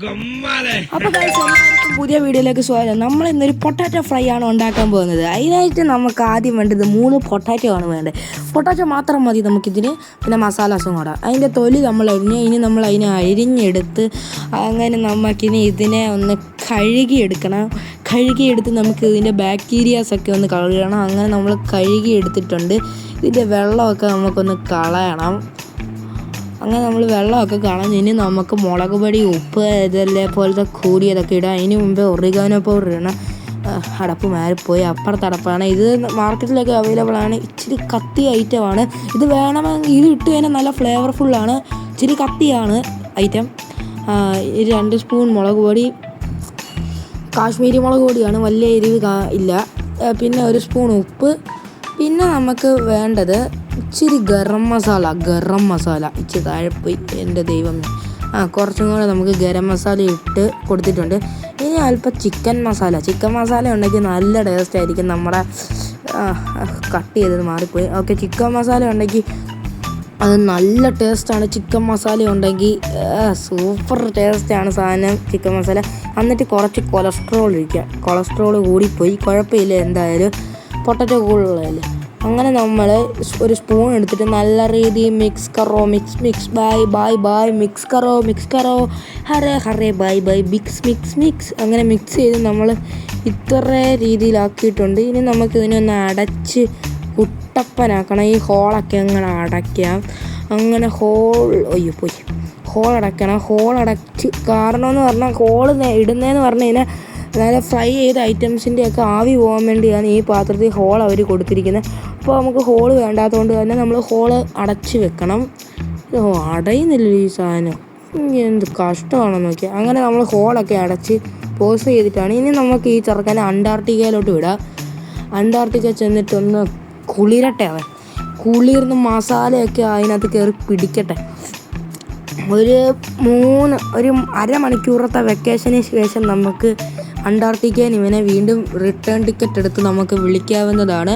അപ്പോൾ എല്ലാവർക്കും പുതിയ വീഡിയോയിലേക്ക് സ്വാഗതം. നമ്മൾ ഇന്നൊരു പൊട്ടാറ്റോ ഫ്രൈ ആണ് ഉണ്ടാക്കാൻ പോകുന്നത്. അതിനായിട്ട് നമുക്ക് ആദ്യം വേണ്ടത് 3 പൊട്ടാറ്റോ ആണ് വേണ്ടത്. പൊട്ടാറ്റോ മാത്രം മതി നമുക്കിതിന്. പിന്നെ മസാലാസും കൂടെ. അതിൻ്റെ തൊലി നമ്മൾ ഇനി നമ്മൾ അതിനെ അരിഞ്ഞെടുത്ത് അങ്ങനെ നമുക്കിനി ഇതിനെ ഒന്ന് കഴുകിയെടുക്കണം. കഴുകിയെടുത്ത് നമുക്ക് ഇതിൻ്റെ ബാക്ടീരിയാസൊക്കെ ഒന്ന് കഴുകണം. അങ്ങനെ നമ്മൾ കഴുകിയെടുത്തിട്ടുണ്ട്. ഇതിൻ്റെ വെള്ളമൊക്കെ നമുക്കൊന്ന് കളയണം. അങ്ങനെ നമ്മൾ വെള്ളമൊക്കെ കളഞ്ഞ് ഇനി നമുക്ക് മുളക് പൊടി, ഉപ്പ് ഇതല്ലേ പോലത്തെ കൂടിയതൊക്കെ ഇടാം. അതിന് മുമ്പേ ഒറിഗാനോ പൗഡർ ഇടണം. അടപ്പ് മാറിപ്പോയി, അപ്പുറത്ത് അടപ്പാണ്. ഇത് മാർക്കറ്റിലൊക്കെ അവൈലബിൾ ആണ്. ഇച്ചിരി കത്തി ഐറ്റമാണ് ഇത്. വേണമെങ്കിൽ ഇത് ഇട്ട് കഴിഞ്ഞാൽ നല്ല ഫ്ലേവർഫുള്ളാണ്. ഇച്ചിരി കത്തിയാണ് ഐറ്റം. 2 സ്പൂൺ മുളക് പൊടി, കാശ്മീരി മുളക് പൊടിയാണ്, വലിയ എരിവ് ഇല്ല. പിന്നെ 1 സ്പൂൺ ഉപ്പ്. പിന്നെ നമുക്ക് വേണ്ടത് ഇച്ചിരി ഗരം മസാല. ഇച്ചിരി താഴെ പോയി, എൻ്റെ ദൈവം. കുറച്ചും കൂടെ നമുക്ക് ഗരം മസാല ഇട്ട് കൊടുത്തിട്ടുണ്ട്. ഇനി അല്പം ചിക്കൻ മസാല ഉണ്ടെങ്കിൽ നല്ല ടേസ്റ്റ് ആയിരിക്കും. നമ്മുടെ കട്ട് ചെയ്തത് മാറിപ്പോയി. ഓക്കെ, ചിക്കൻ മസാല ഉണ്ടെങ്കിൽ അത് നല്ല ടേസ്റ്റാണ്. ചിക്കൻ മസാല ഉണ്ടെങ്കിൽ സൂപ്പർ ടേസ്റ്റാണ് സാധനം ചിക്കൻ മസാല. എന്നിട്ട് കുറച്ച് കൊളസ്ട്രോൾ കൂടിപ്പോയി, കുഴപ്പമില്ല. എന്തായാലും പൊട്ടറ്റോ കൂടുതലല്ലേ. അങ്ങനെ നമ്മൾ 1 സ്പൂൺ എടുത്തിട്ട് നല്ല രീതിയിൽ മിക്സ് കറോ ഹറേ ബൈ മിക്സ് അങ്ങനെ മിക്സ് ചെയ്ത് നമ്മൾ ഇത്ര രീതിയിലാക്കിയിട്ടുണ്ട്. ഇനി നമുക്കിതിനൊന്ന് അടച്ച് കുട്ടപ്പനാക്കണം. ഈ ഹോളൊക്കെ അങ്ങനെ അടയ്ക്കാം. അങ്ങനെ ഹോൾ അടയ്ക്കണം. ഹോൾ അടച്ച് കാരണമെന്ന് പറഞ്ഞാൽ ഹോൾ ഇടുന്നതെന്ന് പറഞ്ഞു കഴിഞ്ഞാൽ നല്ല ഫ്രൈ ചെയ്ത ഐറ്റംസിൻ്റെയൊക്കെ ആവി പോകാൻ വേണ്ടിയാണ് ഈ പാത്രത്തിൽ ഹോൾ അവർ കൊടുത്തിരിക്കുന്നത്. അപ്പോൾ നമുക്ക് ഹോൾ വേണ്ടാത്തതുകൊണ്ട് തന്നെ നമ്മൾ ഹോൾ അടച്ച് വെക്കണം. അടയുന്നില്ല ഈ സാധനം, എന്ത് കഷ്ടമാണെന്ന് നോക്കിയാൽ. അങ്ങനെ നമ്മൾ ഹോളൊക്കെ അടച്ച് പോസ് ചെയ്തിട്ടാണ് ഇനി നമുക്ക് ഈ ചെറുക്കനെ അന്റാർട്ടിക്കയിലോട്ട് വിടാം. അന്റാർട്ടിക്ക ചെന്നിട്ടൊന്ന് കുളിരട്ടെ. കുളിർന്ന് മസാലയൊക്കെ അതിനകത്ത് കയറി പിടിക്കട്ടെ. ഒരു അരമണിക്കൂറത്തെ വെക്കേഷന് ശേഷം നമുക്ക് അന്റാർട്ടിക്കയിൽ ഇവനെ വീണ്ടും റിട്ടേൺ ടിക്കറ്റ് എടുത്ത് നമുക്ക് വിളിക്കാവുന്നതാണ്.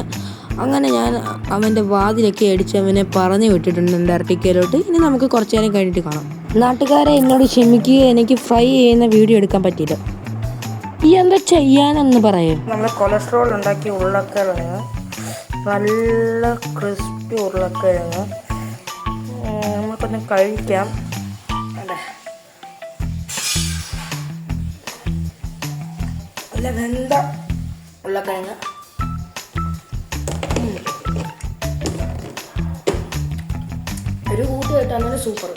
അങ്ങനെ ഞാൻ അവൻ്റെ വാതിലൊക്കെ അടിച്ച് അവനെ പറഞ്ഞു വിട്ടിട്ടുണ്ട് അന്റാർട്ടിക്കയിലോട്ട്. ഇനി നമുക്ക് കുറച്ച് നേരം കഴിഞ്ഞിട്ട് കാണാം. നാട്ടുകാരെ എന്നോട് ക്ഷമിക്കുക, എനിക്ക് ഫ്രൈ ചെയ്യുന്ന വീഡിയോ എടുക്കാൻ പറ്റിയില്ല. ഈ എന്താ ചെയ്യാനെന്ന് പറയും. നമ്മൾ കൊളസ്ട്രോൾ ഉണ്ടാക്കി ഉരുളക്കിഴങ്ങ്, നല്ല ക്രിസ്പി ഉരുളക്കിഴങ്ങ് നമുക്കൊന്ന് കഴിക്കാം. നല്ല വെന്ത ഉരുളക്കിഴങ്ങ്. ഒരു കൂട്ട് കേട്ടാൽ സൂപ്പർ.